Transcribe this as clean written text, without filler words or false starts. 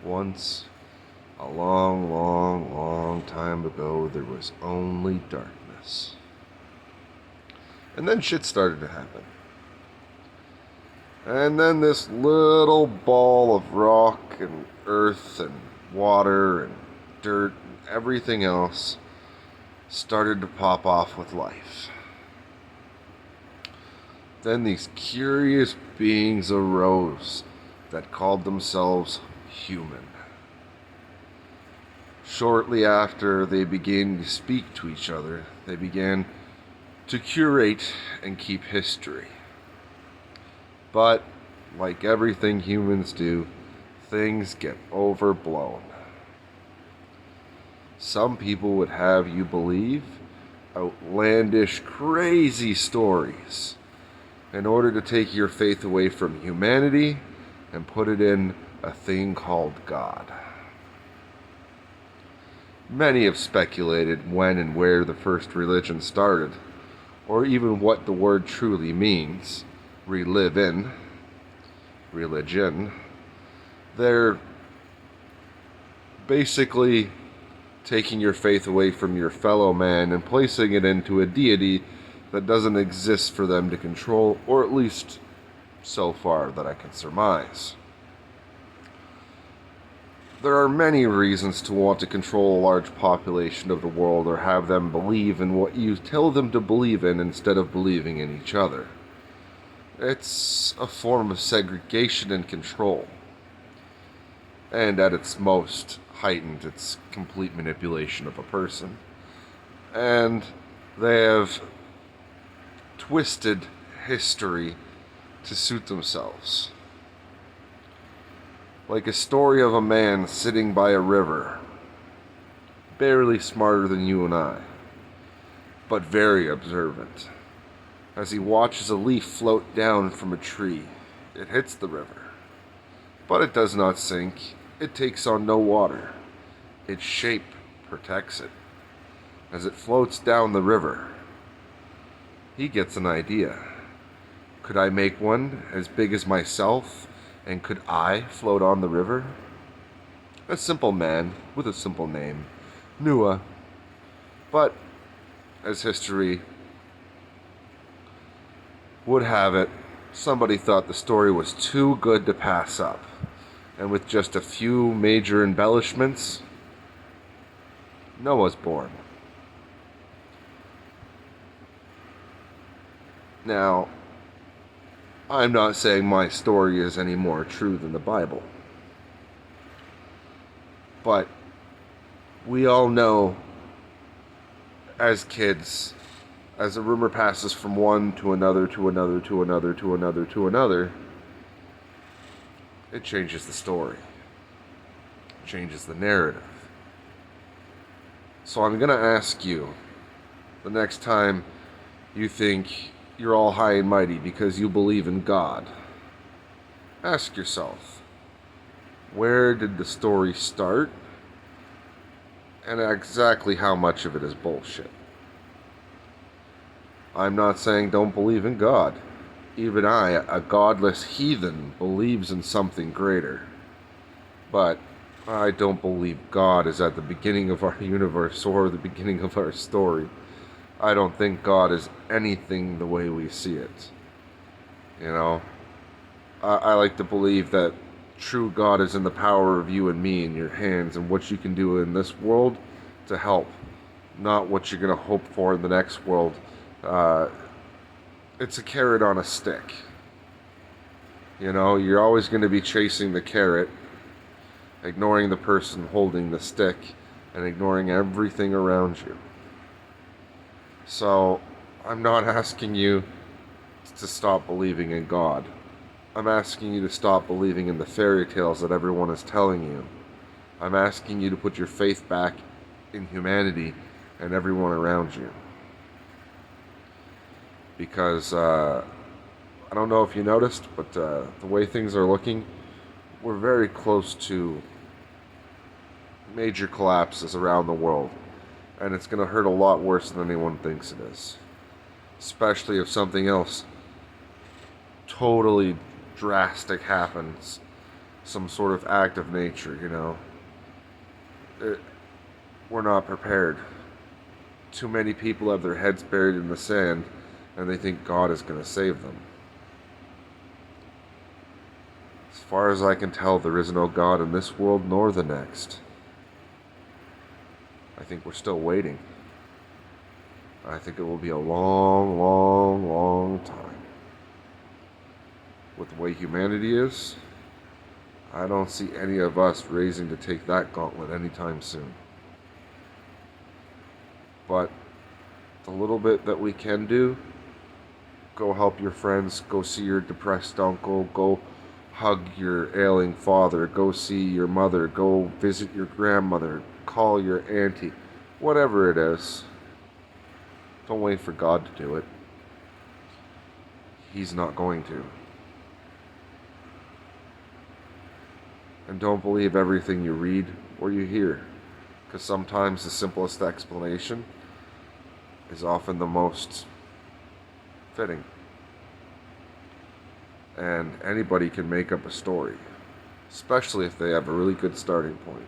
Once, a long, long, long time ago, there was only darkness. And then shit started to happen. And then this little ball of rock and earth and water and dirt and everything else started to pop off with life. Then these curious beings arose that called themselves human. Shortly after they began to speak to each other, they began to curate and keep history. But, like everything humans do, things get overblown. Some people would have you believe outlandish, crazy stories in order to take your faith away from humanity and put it in a thing called God. Many have speculated when and where the first religion started, or even what the word truly means, religion. They're basically taking your faith away from your fellow man and placing it into a deity that doesn't exist for them to control, or at least so far that I can surmise. There are many reasons to want to control a large population of the world or have them believe in what you tell them to believe in instead of believing in each other. It's a form of segregation and control. And at its most heightened, it's complete manipulation of a person. And they have twisted history to suit themselves. Like a story of a man sitting by a river, barely smarter than you and I, but very observant. As he watches a leaf float down from a tree, it hits the river, but it does not sink. It takes on no water. Its shape protects it. As it floats down the river, he gets an idea. Could I make one as big as myself? And could I float on the river? A simple man with a simple name, Nua. But, as history would have it, somebody thought the story was too good to pass up. And with just a few major embellishments, Noah's born. Now, I'm not saying my story is any more true than the Bible. But we all know as kids, as a rumor passes from one to another, to another, to another, to another, to another, it changes the story. It changes the narrative. So I'm going to ask you, the next time you think you're all high and mighty because you believe in God, ask yourself, where did the story start? And exactly how much of it is bullshit. I'm not saying don't believe in God. Even I, a godless heathen, believes in something greater. But I don't believe God is at the beginning of our universe or the beginning of our story. I don't think God is anything the way we see it. You know? I like to believe that true God is in the power of you and me in your hands and what you can do in this world to help, not what you're going to hope for in the next world. It's a carrot on a stick. You know, you're always going to be chasing the carrot, ignoring the person holding the stick, and ignoring everything around you. So, I'm not asking you to stop believing in God. I'm asking you to stop believing in the fairy tales that everyone is telling you. I'm asking you to put your faith back in humanity and everyone around you. Because, I don't know if you noticed, but the way things are looking, we're very close to major collapses around the world. And it's going to hurt a lot worse than anyone thinks it is. Especially if something else totally drastic happens some sort of act of nature, you know. It, we're not prepared. Too many people have their heads buried in the sand and they think God is going to save them. As far as I can tell, there is no God in this world nor the next. I think we're still waiting. I think it will be a long, long, long time. With the way humanity is, I don't see any of us raising to take that gauntlet anytime soon. But the little bit that we can do, go help your friends, go see your depressed uncle, go hug your ailing father, go see your mother, go visit your grandmother, call your auntie, whatever it is. Don't wait for God to do it. He's not going to. And don't believe everything you read or you hear, because sometimes the simplest explanation is often the most fitting. And anybody can make up a story, especially if they have a really good starting point.